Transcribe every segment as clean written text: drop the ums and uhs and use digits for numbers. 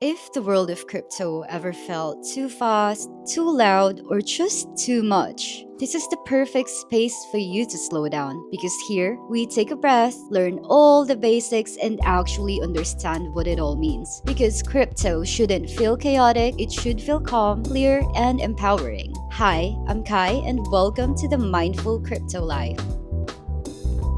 If the world of crypto ever felt too fast, too loud, or just too much, this is the perfect space for you to slow down because here we take a breath, learn all the basics, and actually understand what it all means. Because crypto shouldn't feel chaotic, it should feel calm, clear, and empowering. Hi, I'm Kai, and welcome to the Mindful Crypto Life.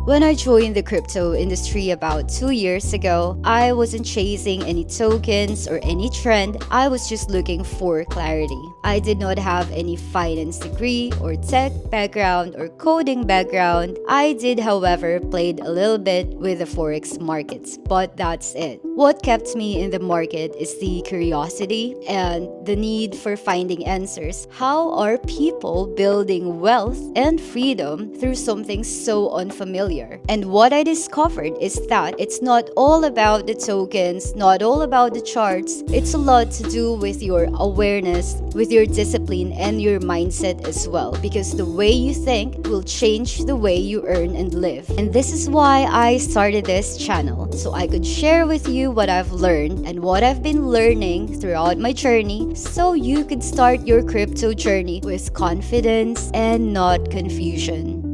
When I joined the crypto industry about 2 years ago, I wasn't chasing any tokens or any trend, I was just looking for clarity. I did not have any finance degree or tech background or coding background. I did, however, played a little bit with the forex markets, but that's it. What kept me in the market is the curiosity and the need for finding answers. How are people building wealth and freedom through something so unfamiliar? And what I discovered is that it's not all about the tokens, not all about the charts. It's a lot to do with your awareness, with your discipline, and your mindset as well. Because the way you think will change the way you earn and live. And this is why I started this channel, so I could share with you what I've learned and what I've been learning throughout my journey, so you could start your crypto journey with confidence and not confusion.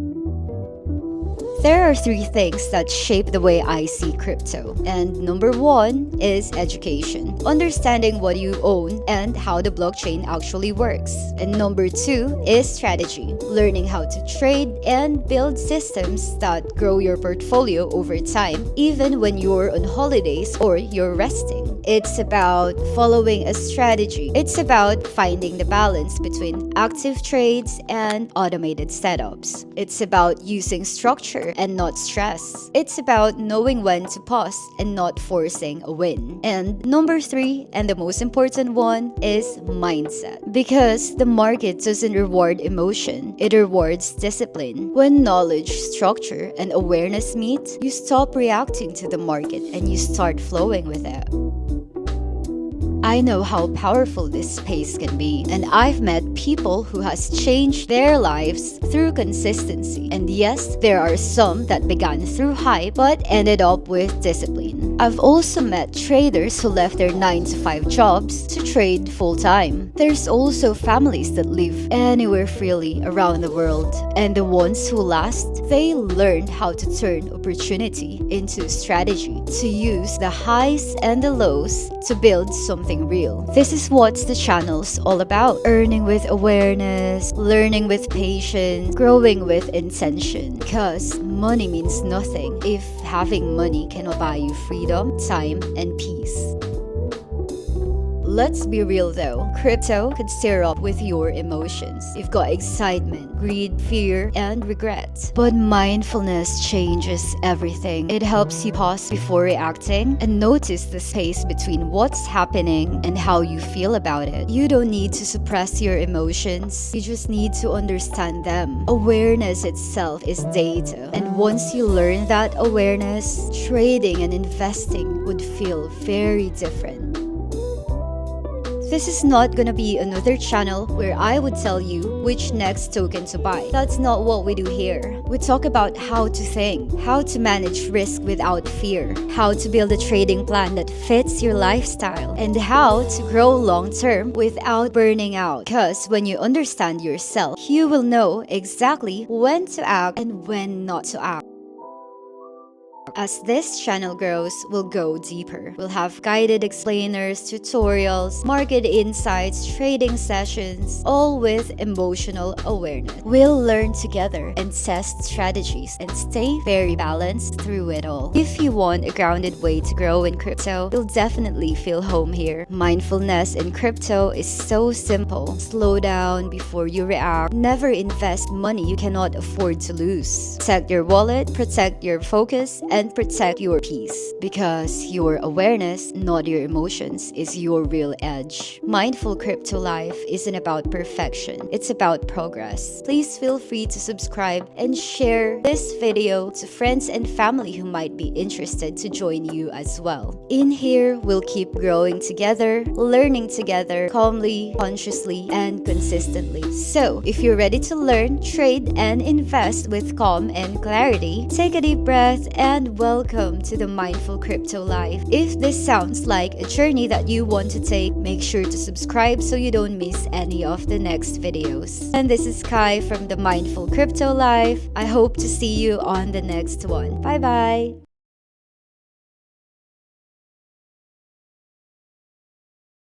There are three things that shape the way I see crypto. And number one is education, understanding what you own and how the blockchain actually works. And number two is strategy, learning how to trade and build systems that grow your portfolio over time, even when you're on holidays or you're resting. It's about following a strategy. It's about finding the balance between active trades and automated setups. It's about using structure and not stress. It's about knowing when to pause and not forcing a win. And number three, and the most important one, is mindset. Because the market doesn't reward emotion, it rewards discipline. When knowledge, structure, and awareness meet, you stop reacting to the market and you start flowing with it. I know how powerful this space can be, and I've met people who has changed their lives through consistency. And yes, there are some that began through hype but ended up with discipline. I've also met traders who left their 9-to-5 jobs to trade full-time. There's also families that live anywhere freely around the world, and the ones who last, they learned how to turn opportunity into strategy, to use the highs and the lows to build something real. This is what the channel's all about. Earning with awareness, learning with patience, growing with intention. Because money means nothing if having money cannot buy you freedom, time, and peace. Let's be real though, crypto could stir up with your emotions. You've got excitement, greed, fear, and regret. But mindfulness changes everything. It helps you pause before reacting and notice the space between what's happening and how you feel about it. You don't need to suppress your emotions, you just need to understand them. Awareness itself is data, and once you learn that awareness, trading and investing would feel very different. This is not gonna be another channel where I would tell you which next token to buy. That's not what we do here. We talk about how to think, how to manage risk without fear, how to build a trading plan that fits your lifestyle, and how to grow long term without burning out. Because when you understand yourself, you will know exactly when to act and when not to act. As this channel grows, we'll go deeper. We'll have guided explainers, tutorials, market insights, trading sessions, all with emotional awareness. We'll learn together and test strategies and stay very balanced through it all. If you want a grounded way to grow in crypto, you'll definitely feel home here. Mindfulness in crypto is so simple. Slow down before you react. Never invest money you cannot afford to lose. Protect your wallet, protect your focus, and protect your peace, because your awareness, not your emotions, is your real edge. Mindful crypto life isn't about perfection, it's about progress. Please feel free to subscribe and share this video to friends and family who might be interested to join you as well. In here, we'll keep growing together, learning together, calmly, consciously, and consistently. So, if you're ready to learn, trade, and invest with calm and clarity, take a deep breath and and welcome to the Mindful Crypto Life. If this sounds like a journey that you want to take, make sure to subscribe so you don't miss any of the next videos. And this is Kai from the Mindful Crypto Life. I hope to see you on the next one. Bye bye.